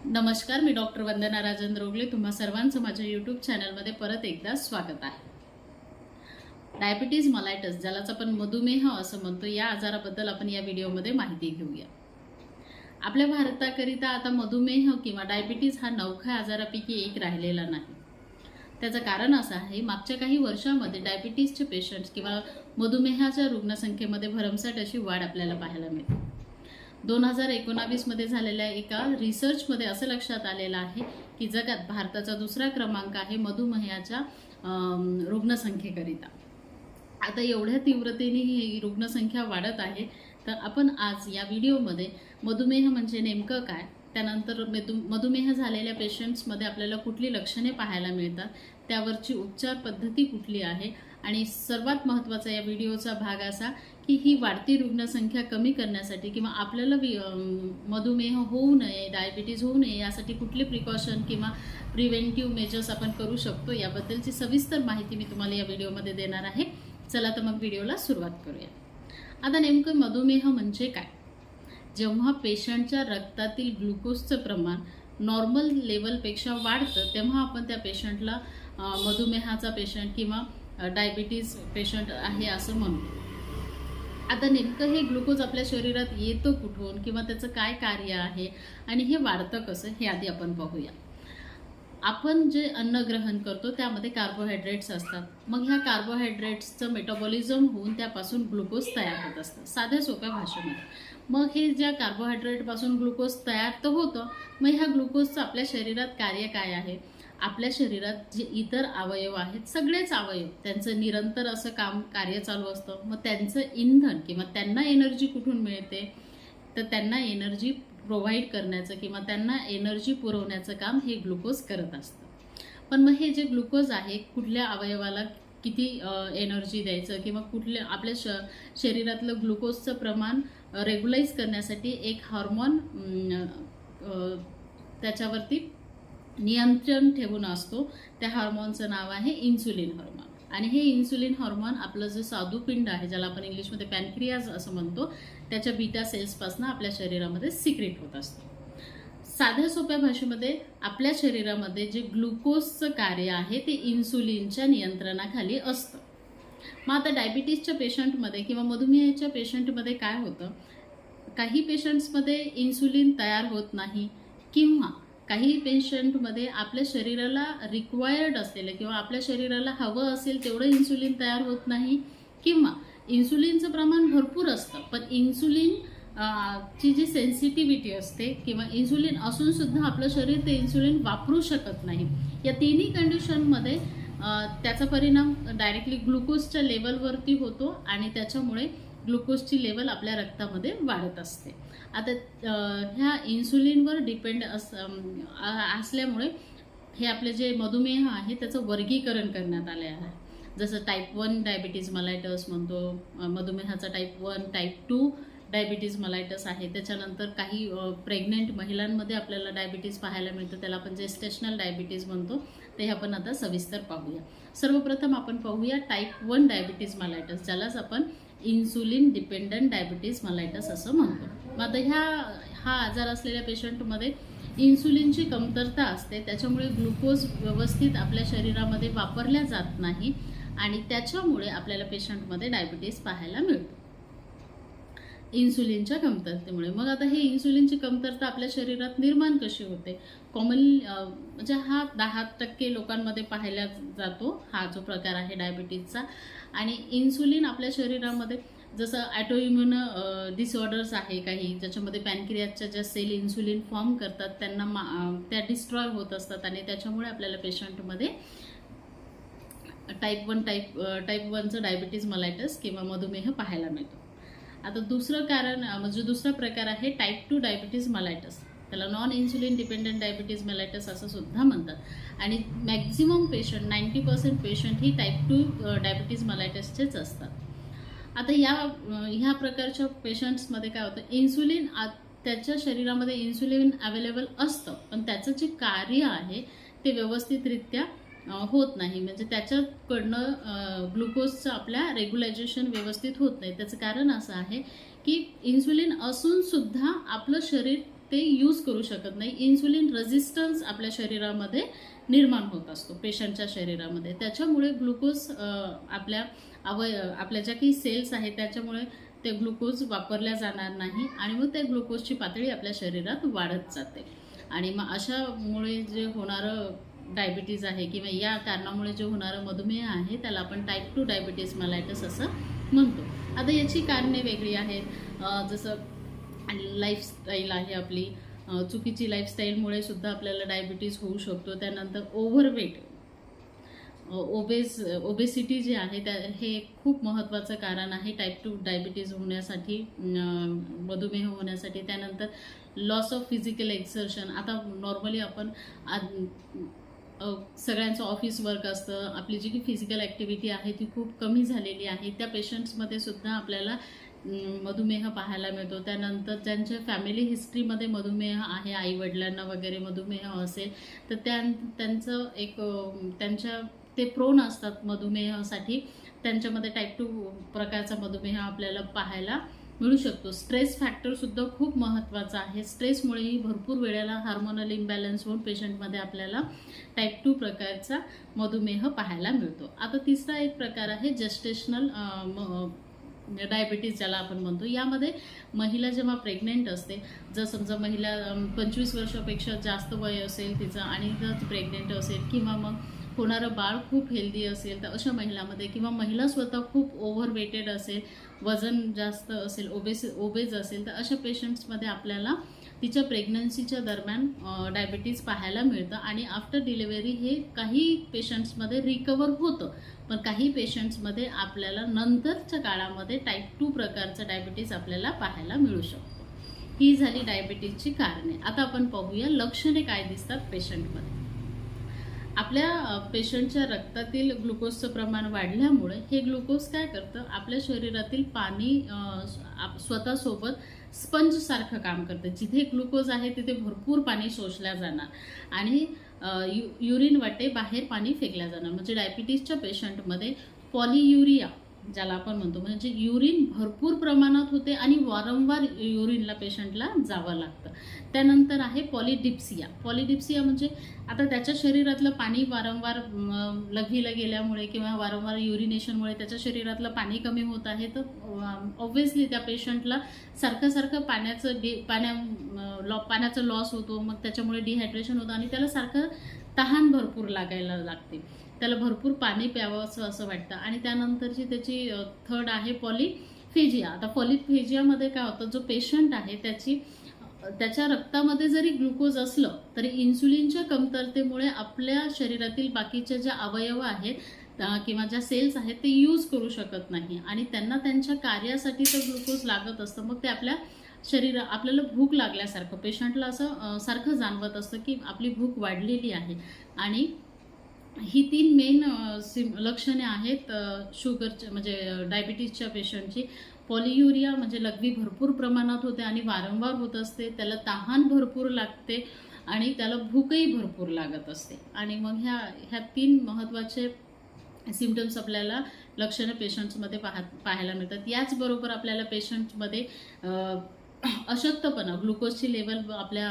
नमस्कार, मी डॉक्टर वंदना राजेंद्र ओगले. तुम्हा सर्वांचं माझ्या यूट्यूब चॅनलमध्ये परत एकदा स्वागत आहे. डायबिटीज मलायटस, ज्यालाच आपण मधुमेह असं म्हणतो, या आजाराबद्दल आपण या व्हिडिओमध्ये माहिती घेऊया. आपल्या भारताकरिता आता मधुमेह किंवा डायबिटीज हा नवखा आजारापैकी एक राहिलेला नाही. त्याचं कारण असं आहे, मागच्या काही वर्षांमध्ये डायबिटीजचे पेशंट्स किंवा मधुमेहाच्या रुग्णसंख्येमध्ये भरमसाठ अशी वाढ आपल्याला पाहायला मिळते. 2019 मध्ये झालेल्या एका रिसर्चमध्ये असं लक्षात आलेलं आहे की जगात भारताचा दुसरा क्रमांक आहे मधुमेहाच्या रुग्णसंख्येकरिता. आता एवढ्या तीव्रतेने ही रुग्णसंख्या वाढत आहे, तर आपण आज या व्हिडिओमध्ये मधुमेह म्हणजे नेमकं काय, त्यानंतर मधुमेह झालेल्या पेशंट्समध्ये आपल्याला कुठली लक्षणे पाहायला मिळतात, त्यावरची उपचार पद्धती कुठली आहे, आणि सर्वात महत्त्वाचा या व्हिडिओचा भाग असा की ही वाढती रुग्णसंख्या कमी करण्यासाठी किंवा आपल्याला मधुमेह होऊ नये, डायबिटीज होऊ नये, यासाठी कुठले प्रिकॉशन किंवा प्रिव्हेंटिव्ह मेजर्स आपण करू शकतो, याबद्दलची सविस्तर माहिती मी तुम्हाला या व्हिडिओमध्ये देणार आहे. चला तर मग व्हिडिओला सुरुवात करूया. आता नेमकं मधुमेह म्हणजे काय? जेव्हा पेशंटच्या रक्तातील ग्लुकोजचं प्रमाण नॉर्मल लेवलपेक्षा वाढतं, तेव्हा आपण त्या पेशंटला मधुमेहाचा पेशंट किंवा डायबिटीज पेशंट आहे असं म्हणतो. आता नेमकं हे ग्लुकोज आपल्या शरीरात येतं कुठून किंवा त्याचं काय कार्य आहे आणि हे वाढतं कसं, हे आधी आपण पाहूया. आपण जे अन्न ग्रहण करतो त्यामध्ये कार्बोहायड्रेट्स असतात. मग ह्या कार्बोहायड्रेट्सचं मेटाबॉलिझम होऊन त्यापासून ग्लुकोज तयार होत असतं, साध्या सोप्या भाषेमध्ये. मग हे ज्या कार्बोहायड्रेटपासून ग्लुकोज तयार तर होतं, मग ह्या ग्लुकोजचं आपल्या शरीरात कार्य काय आहे? आपल्या शरीरात जे इतर अवयव आहेत, सगळेच अवयव, त्यांचं निरंतर असं कार्य चालू असतं. मग त्यांचं इंधन किंवा त्यांना एनर्जी कुठून मिळते? तर त्यांना एनर्जी प्रोव्हाइड करण्याचं किंवा त्यांना एनर्जी पुरवण्याचं काम हे ग्लुकोज करत असतं. पण मग हे जे ग्लुकोज आहे, कुठल्या अवयवाला किती एनर्जी द्यायचं किंवा कुठल्या आपल्या शरीरातलं ग्लुकोजचं प्रमाण रेग्युलाइज करण्यासाठी एक हार्मोन त्याच्यावरती नियंत्रण ठेवून असतो. त्या हार्मोनचं नाव आहे इन्सुलिन हार्मोन. आणि हे इन्सुलिन हार्मोन आपलं जे स्वादुपिंड आहे, ज्याला आपण इंग्लिशमध्ये पॅनक्रियाज असं म्हणतो, त्याच्या बीटा सेल्सपासून आपल्या शरीरामध्ये सिक्रेट होत असतं. साध्या सोप्या भाषेमध्ये आपल्या शरीरामध्ये जे ग्लुकोजचं कार्य आहे ते इन्सुलिनच्या नियंत्रणाखाली असतं. मग आता डायबिटीजच्या पेशंटमध्ये किंवा मधुमेहाच्या पेशंटमध्ये काय होतं? काही पेशंट्समध्ये इन्सुलिन तयार होत नाही, किंवा काही पेशंटमध्ये आपल्या शरीराला रिक्वायर्ड असलेलं किंवा आपल्या शरीराला हवं असेल तेवढं इन्सुलिन तयार होत नाही, किंवा इन्सुलिनचं प्रमाण भरपूर असतं पण इन्सुलिन ची जी सेन्सिटिव्हिटी असते किंवा इन्सुलिन असून सुद्धा आपलं शरीर ते इन्सुलिन वापरू शकत नाही. या तिन्ही कंडिशनमध्ये त्याचा परिणाम डायरेक्टली ग्लुकोजच्या लेवलवरती होतो आणि त्याच्यामुळे ग्लुकोजची लेवल आपल्या रक्तामध्ये वाढत असते. आता ह्या इन्सुलिनवर डिपेंड असल्यामुळे हे आपले जे मधुमेह आहे त्याचं वर्गीकरण करण्यात आले आहे. जसं टाईप 1 डायबिटीज मलायटस म्हणतो, मधुमेहाचा टाईप 1, टाईप 2 डायबिटीज मलायटस आहे. त्याच्यानंतर काही प्रेग्नेंट महिलांमध्ये आपल्याला डायबिटीज पाहायला मिळतं, त्याला आपण जेस्टेशनल डायबिटीज म्हणतो. ते आपण आता सविस्तर पाहूया. सर्वप्रथम आपण पाहूया टाईप 1 डायबिटीज मलायटस, ज्यालाच आपण इन्सुलिन डिपेंडंट डायबिटीज मलायटस असं म्हणतो. मग आता हा आजार असलेल्या पेशंटमध्ये इन्सुलिनची कमतरता असते, त्याच्यामुळे ग्लुकोज व्यवस्थित आपल्या शरीरामध्ये वापरल्या जात नाही आणि त्याच्यामुळे आपल्याला पेशंटमध्ये डायबिटीज पाहायला मिळतो इन्सुलिनच्या कमतरतेमुळे. मग आता हे इन्सुलिनची कमतरता आपल्या शरीरात निर्माण कशी होते? कॉमनली म्हणजे हा 10% लोकांमध्ये पाहायला जातो, हा जो प्रकार आहे डायबिटीजचा. आणि इन्सुलिन आपल्या शरीरामध्ये जसं ॲटोइम्युन डिसऑर्डर्स आहे काही, ज्याच्यामध्ये पॅनक्रियाच्या ज्या सेल इन्सुलिन फॉर्म करतात त्यांना त्या डिस्ट्रॉय होत असतात आणि त्याच्यामुळे आपल्याला पेशंटमध्ये टाईप 1चं डायबिटीज मलायटस किंवा मधुमेह पाहायला मिळतो. आता दुसरं कारण म्हणजे दुसरा प्रकार आहे टाईप 2 डायबिटीज मलायटस, त्याला नॉन इन्सुलिन डिपेंडंट डायबिटीज मलायटस असं सुद्धा म्हणतात. आणि मॅक्झिमम पेशंट 90% पेशंट ही टाईप 2 डायबिटीज मलायटसचेच असतात. आता ह्या प्रकारच्या पेशंट्समध्ये काय होतं, इन्सुलिन त्याच्या शरीरामध्ये इन्सुलिन अवेलेबल असतं पण त्याचं जे कार्य आहे ते व्यवस्थितरित्या होत नाही, म्हणजे त्याच्याकडनं ग्लुकोजचं आपल्या रेग्युलायझेशन व्यवस्थित होत नाही. त्याचं कारण असं आहे की इन्सुलिन असून सुद्धा आपलं शरीर ते यूज करू शकत नाही. इन्सुलिन रेझिस्टन्स आपल्या शरीरामध्ये निर्माण होत असतो पेशंटच्या शरीरामध्ये. त्याच्यामुळे ग्लुकोज आपल्या ज्या काही सेल्स आहेत त्याच्यामुळे ते ग्लुकोज वापरल्या जाणार नाही आणि मग त्या ग्लुकोजची पातळी आपल्या शरीरात वाढत जाते. आणि मग अशामुळे जे होणारं डायबिटीज आहे किंवा या कारणामुळे जे होणारं मधुमेह आहे त्याला आपण टाईप 2 डायबिटीज मेलायटस असं म्हणतो. आता याची कारणे वेगळी आहेत. जसं लाईफस्टाईल आहे आपली, चुकीची लाईफस्टाईलमुळे सुद्धा आपल्याला डायबिटीज होऊ शकतो. त्यानंतर ओव्हरवेट, ओबेसिटी जे आहे हे खूप महत्त्वाचं कारण आहे टाईप 2 डायबिटीज होण्यासाठी, मधुमेह होण्यासाठी. त्यानंतर लॉस ऑफ फिजिकल एक्सर्शन. आता नॉर्मली आपण सगळ्यांचं ऑफिस वर्क असतं, आपली जी काही फिजिकल ॲक्टिव्हिटी आहे ती खूप कमी झालेली आहे. त्या पेशंट्समध्ये सुद्धा आपल्याला मधुमेह पाहायला मिळतो. त्यानंतर ज्यांच्या फॅमिली हिस्ट्रीमध्ये मधुमेह आहे, आईवडिलांना वगैरे मधुमेह असेल तर त्यांचं ते प्रोन असतात मधुमेहासाठी. त्यांच्यामध्ये टाईप 2 प्रकारचा मधुमेह आपल्याला पाहायला मिळू शकतो. स्ट्रेस फॅक्टरसुद्धा खूप महत्त्वाचा आहे. स्ट्रेसमुळेही भरपूर वेळेला हार्मोनल इम्बॅलन्स होऊन पेशंटमध्ये आपल्याला टाईप 2 प्रकारचा मधुमेह पाहायला मिळतो. आता तिसरा एक प्रकार आहे जेस्टेशनल डायबिटीज ज्याला आपण म्हणतो. यामध्ये महिला जेव्हा प्रेग्नेंट असते, जर समजा महिला 25 वर्षापेक्षा जास्त वय असेल तिचं आणि जर प्रेग्नेंट असेल किंवा मग होणारं बाळ खूप हेल्दी असेल तर अशा महिलामध्ये, किंवा महिला स्वतः खूप ओव्हरवेटेड असेल, वजन जास्त असेल, ओबेज असेल तर अशा पेशंट्समध्ये आपल्याला तिच्या प्रेग्नन्सीच्या दरम्यान डायबिटीज पाहायला मिळतं. आणि आफ्टर डिलिव्हरी हे काही पेशंट्समध्ये रिकवर होतं, पण काही पेशंट्समध्ये आपल्याला नंतरच्या काळामध्ये टाईप 2 प्रकारचं डायबिटीज आपल्याला पाहायला मिळू शकतो. ही झाली डायबिटीजची कारणे. आता आपण पाहूया लक्षणे काय दिसतात पेशंटमध्ये. आपल्या पेशंटच्या रक्तातील ग्लुकोजचं प्रमाण वाढल्यामुळे हे ग्लुकोज काय करतं, आपल्या शरीरातील पाणी स्वतःसोबत स्पंजसारखं काम करतं. जिथे ग्लुकोज आहे तिथे भरपूर पाणी शोषल्या जाणार आणि युरिन वाटे बाहेर पाणी फेकल्या जाणार. म्हणजे डायबिटीजच्या पेशंटमध्ये पॉलियुरिया ज्याला आपण म्हणतो, म्हणजे युरिन भरपूर प्रमाणात होते आणि वारंवार युरिनला पेशंटला जावं लागतं. त्यानंतर आहे पॉलिडिप्सिया. पॉलिडिप्सिया म्हणजे आता त्याच्या शरीरातलं पाणी वारंवार लघवीला गेल्यामुळे किंवा वारंवार युरिनेशनमुळे त्याच्या शरीरातलं पाणी कमी होत आहे, तर ऑब्व्हियसली त्या पेशंटला सारखं पाण्याचं लॉस होतो. मग त्याच्यामुळे डिहायड्रेशन होतं आणि त्याला सारखं तहान भरपूर लागायला लागते. त्याला भरपूर पाणी प्यावं असं वाटतं. आणि त्यानंतरची त्याची थर्ड आहे पॉलिफेजिया. आता पॉलिफेजियामध्ये काय होतं, जो पेशंट आहे त्याच्या रक्तामध्ये जरी ग्लुकोज असलं तरी इन्सुलिनच्या कमतरतेमुळे आपल्या शरीरातील बाकीच्या ज्या अवयव आहेत किंवा ज्या सेल्स आहेत ते यूज करू शकत नाही आणि त्यांना त्यांच्या कार्यासाठी तर ग्लुकोज लागत असतं. मग ते आपल्याला भूक लागल्यासारखं पेशंटला असं सारखं जाणवत असतं की आपली भूक वाढलेली आहे. आणि ही 3 मेन लक्षणे आहेत शुगरच्या म्हणजे डायबिटीजच्या पेशंटची. पॉलियुरिया म्हणजे लघवी भरपूर प्रमाणात होते आणि वारंवार होत असते, त्याला तहान भरपूर लागते आणि त्याला भूकही भरपूर लागत असते. आणि मग ह्या 3 महत्त्वाचे सिम्पटम्स आपल्याला लक्षणं पेशंट्समध्ये पाहायला मिळतात. याचबरोबर आपल्याला पेशंट्समध्ये अशक्तपणा, ग्लुकोजची लेवल आपल्या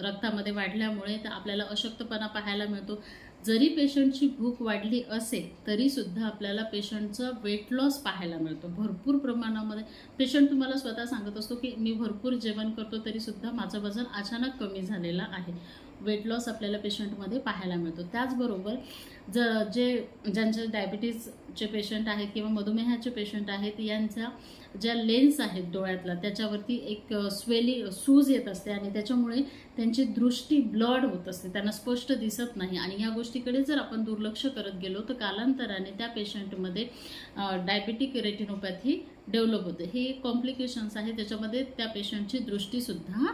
रक्तामध्ये वाढल्यामुळे तर आपल्याला अशक्तपणा पाहायला मिळतो. जरी पेशंटची भूक वाढली असेल तरी सुद्धा आपल्याला पेशंटचं वेट लॉस पाहायला मिळतो भरपूर प्रमाणामध्ये. पेशंट तुम्हाला स्वतः सांगत असतो की मी भरपूर जेवण करतो तरी सुद्धा माझं वजन अचानक कमी झालेलं आहे. वेट लॉस आपल्याला पेशंटमध्ये पाहायला मिळतो. त्याचबरोबर ज्यांचे डायबिटीजचे पेशंट आहेत किंवा मधुमेहाचे पेशंट आहेत, यांच्या ज्या लेन्स आहेत डोळ्यातला त्याच्यावरती एक सूज येत असते आणि त्याच्यामुळे त्यांची दृष्टी ब्लड होत असते, त्यांना स्पष्ट दिसत नाही. आणि या गोष्टीकडे जर आपण दुर्लक्ष करत गेलो तर कालांतराने त्या पेशंटमध्ये डायबेटिक रेटिनोपॅथी डेव्हलप होते. हे कॉम्प्लिकेशन्स आहे, त्याच्यामध्ये त्या पेशंटची दृष्टीसुद्धा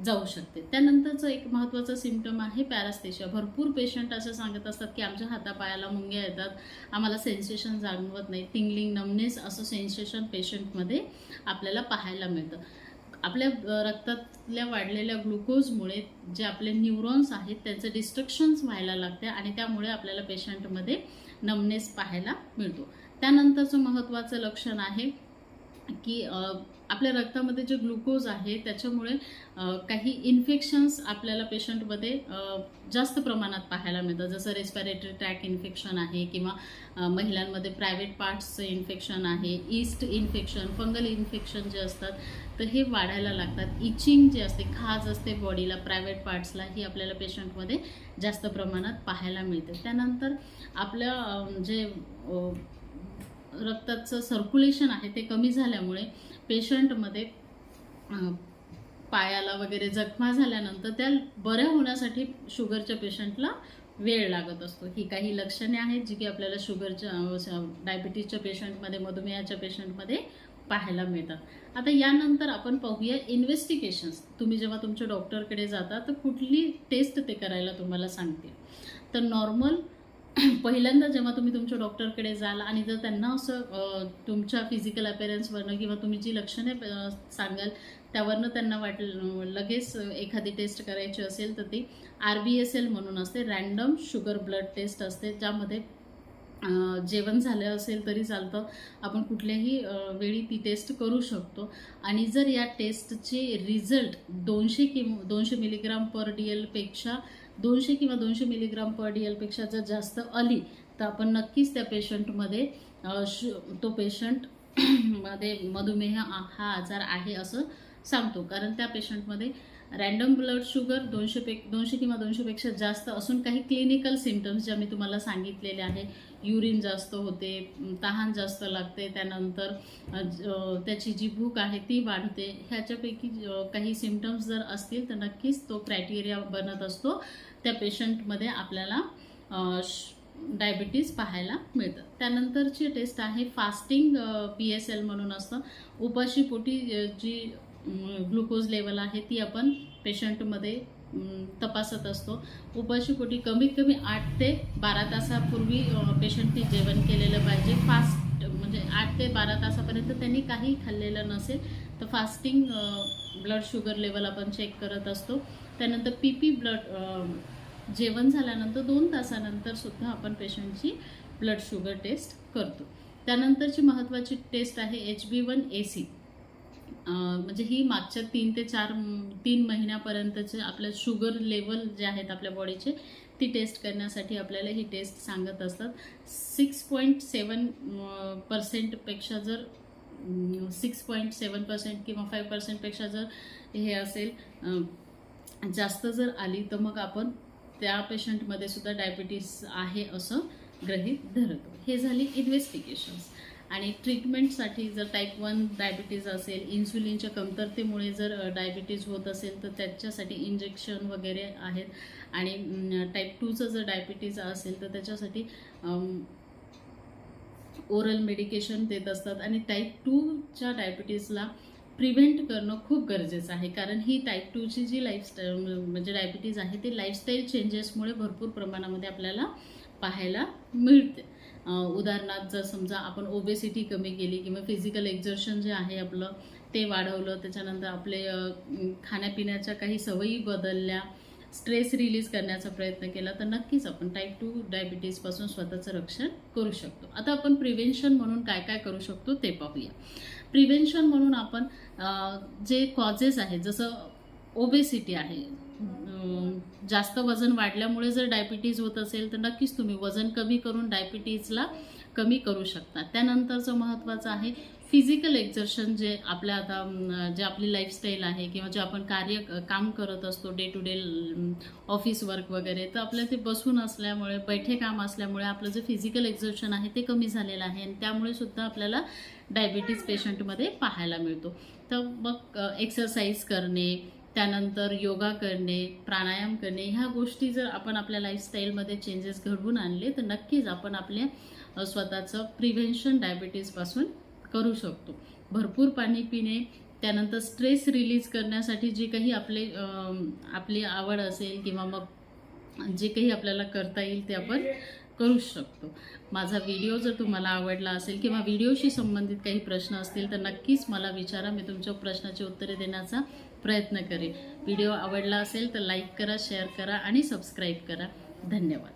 जाऊ शकते. त्यानंतरचं एक महत्त्वाचं सिम्पटम आहे पॅरास्थेशिया. भरपूर पेशंट असं सांगत असतात की आमच्या हातापायाला मुंग्या येतात, आम्हाला सेन्सेशन जाणवत नाही, टिंगलिंग, नमनेस असं सेन्सेशन पेशंटमध्ये आपल्याला पाहायला मिळतं. आपल्या रक्तातल्या वाढलेल्या ग्लुकोजमुळे जे आपले न्यूरॉन्स आहेत त्यांचं डिस्ट्रक्शन्स व्हायला लागते आणि त्यामुळे आपल्याला पेशंटमध्ये नमनेस पाहायला मिळतो. त्यानंतरचं महत्त्वाचं लक्षण आहे की आपल्या रक्तामध्ये जे ग्लुकोज आहे त्याच्यामुळे काही इन्फेक्शन्स आपल्याला पेशंटमध्ये जास्त प्रमाणात पाहायला मिळतं, जसं रेस्पिरेटरी ट्रॅक इन्फेक्शन आहे किंवा महिलांमध्ये प्रायव्हेट पार्ट्सचं इन्फेक्शन आहे, ईस्ट इन्फेक्शन, फंगल इन्फेक्शन जे असतात तर हे वाढायला लागतात. इचिंग जे असते, खाज असते बॉडीला प्रायव्हेट पार्ट्सला, ही आपल्याला पेशंटमध्ये जास्त प्रमाणात पाहायला मिळते. त्यानंतर आपलं जे रक्ताचं सर्क्युलेशन आहे ते कमी झाल्यामुळे पेशंटमध्ये पायाला वगैरे जखमा झाल्यानंतर त्या बऱ्या होण्यासाठी शुगरच्या पेशंटला वेळ लागत असतो. ही काही लक्षणे आहेत जी की आपल्याला शुगरच्या डायबिटीजच्या पेशंटमध्ये, मधुमेहाच्या पेशंटमध्ये पाहायला मिळतात. आता यानंतर आपण पाहूया इन्व्हेस्टिगेशन्स. तुम्ही जेव्हा तुमच्या डॉक्टरकडे जाता तर कुठली टेस्ट ते करायला तुम्हाला सांगते. तर नॉर्मल पहिल्यांदा जेव्हा तुम्ही तुमच्या डॉक्टरकडे जाल आणि जर त्यांना असं तुमच्या फिजिकल अपीअरन्सवरनं किंवा तुम्ही जी लक्षणे सांगाल त्यावरनं त्यांना लगेच एखादी टेस्ट करायची असेल तर ती RBSL म्हणून असते, रँडम शुगर ब्लड टेस्ट असते, ज्यामध्ये जेवण झालं असेल तरी चालतं, आपण कुठल्याही वेळी ती टेस्ट करू शकतो. आणि जर या टेस्टचे रिझल्ट 200 मिलीग्राम पर DL पेक्षा 200 किंवा 200 मिलीग्राम पर DL पेक्षा जर जास्त आली तर आपण नक्कीच त्या पेशंटमध्ये तो पेशंट मध्ये मधुमेह हा आजार आहे असं सांगतो. कारण त्या पेशंटमध्ये रँडम ब्लड शुगर 200 किंवा 200 पेक्षा जास्त असून काही क्लिनिकल सिम्पटम्स ज्या मी तुम्हाला सांगितलेले आहे, युरिन जास्त होते, तहान जास्त लागते, त्यानंतर त्याची जी भूक आहे ती वाढते, ह्याच्यापैकी काही सिम्पटम्स जर असतील तर नक्कीच तो क्रायटेरिया बनत असतो. त्या पेशंटमध्ये आपल्याला डायबिटीज पाहायला मिळतं. त्यानंतरची टेस्ट आहे फास्टिंग PSL म्हणून असतं. उपाशीपोटी जी ग्लुकोज लेवल आहे ती आपण पेशंटमध्ये तपासत असतो. उपाशीपोटी कमीत कमी 8 ते 12 तासापूर्वी पेशंटने जेवण केलेलं पाहिजे. फास्ट म्हणजे 8 ते 12 तासापर्यंत त्यांनी काही खाल्लेलं नसेल तर फास्टिंग ब्लड शुगर लेवल आपण चेक करत असतो. त्यानंतर PP ब्लड जेवण झाल्यानंतर 2 तासानंतर सुद्धा आपण पेशंटची ब्लड शुगर टेस्ट करतो. त्यानंतरची महत्त्वाची टेस्ट आहे HB1AC. म्हणजे ही मागच्या 3 महिन्यापर्यंतचे आपल्या शुगर लेवल जे आहेत आपल्या बॉडीचे ती टेस्ट करण्यासाठी आपल्याला ही टेस्ट सांगत असतात. 6.7% पेक्षा जर 6.7% किंवा 5% पेक्षा जर हे असेल जास्त जर आली तर मग आपण त्या पेशंटमध्ये सुद्धा डायबिटीस आहे असं गृहीत धरतो. हे झाली इन्व्हेस्टिगेशन्स. आणि ट्रीटमेंटसाठी जर टाईप 1 डायबिटीज असेल, इन्सुलिनच्या कमतरतेमुळे जर डायबिटीज होत असेल तर त्याच्यासाठी इंजेक्शन वगैरे आहेत. आणि टाईप 2चं जर डायबिटीज असेल तर त्याच्यासाठी ओरल मेडिकेशन देत असतात. आणि टाईप 2च्या डायबिटीजला प्रिव्हेंट करणं खूप गरजेचं आहे, कारण ही टाईप 2ची जी लाईफस्टाईल म्हणजे डायबिटीज आहे ती लाईफस्टाईल चेंजेसमुळे भरपूर प्रमाणामध्ये आपल्याला पाहायला मिळते. उदाहरणार्थ जर समजा आपण ओबेसिटी कमी केली किंवा फिजिकल एक्झर्शन जे आहे आपलं ते वाढवलं, त्याच्यानंतर आपले खाण्यापिण्याच्या काही सवयी बदलल्या, स्ट्रेस रिलीज करण्याचा प्रयत्न केला तर नक्कीच आपण टाईप 2 डायबिटीजपासून स्वतःचं रक्षण करू शकतो. आता आपण प्रिव्हेन्शन म्हणून काय काय करू शकतो ते पाहूया. प्रिव्हेन्शन म्हणून आपण जे कॉजेस आहेत, जसं ओबेसिटी आहे, जास्त वजन वाढल्यामुळे जर डायबिटीज होत असेल तर नक्कीच तुम्ही वजन कमी करून डायबिटीजला कमी करू शकता. त्यानंतरचं महत्त्वाचं आहे फिजिकल एक्झर्शन. जे आपल्या आता जे आपली लाईफस्टाईल आहे किंवा जे आपण काम करत असतो day to day office work वगैरे, तर आपल्या ते बसून असल्यामुळे, बैठे काम असल्यामुळे आपलं जे फिजिकल एक्झर्शन आहे ते कमी झालेलं आहे आणि त्यामुळे सुद्धा आपल्याला डायबिटीज पेशंटमध्ये पाहायला मिळतो. तर मग एक्सरसाइज करणे, त्यानंतर योगा करणे, प्राणायाम करणे, ह्या गोष्टी जर आपण आपल्या लाईफस्टाईलमध्ये चेंजेस घडवून आणले तर नक्कीच आपण आपल्या स्वतःचं प्रिव्हेन्शन डायबिटीजपासून करू शकतो. भरपूर पाणी पिणे, त्यानंतर स्ट्रेस रिलीज करण्यासाठी जे काही आपली आवड असेल किंवा मग जे काही आपल्याला करता येईल ते आपण करू शकतो. माझा व्हिडिओ जर तुम्हाला आवडला असेल किंवा व्हिडिओशी संबंधित काही प्रश्न असतील तर नक्कीच मला विचारा, मी तुमच्या प्रश्नाची उत्तरे देण्याचा प्रयत्न करेन. व्हिडिओ आवडला असेल तर लाईक करा, शेअर करा आणि सबस्क्राईब करा. धन्यवाद.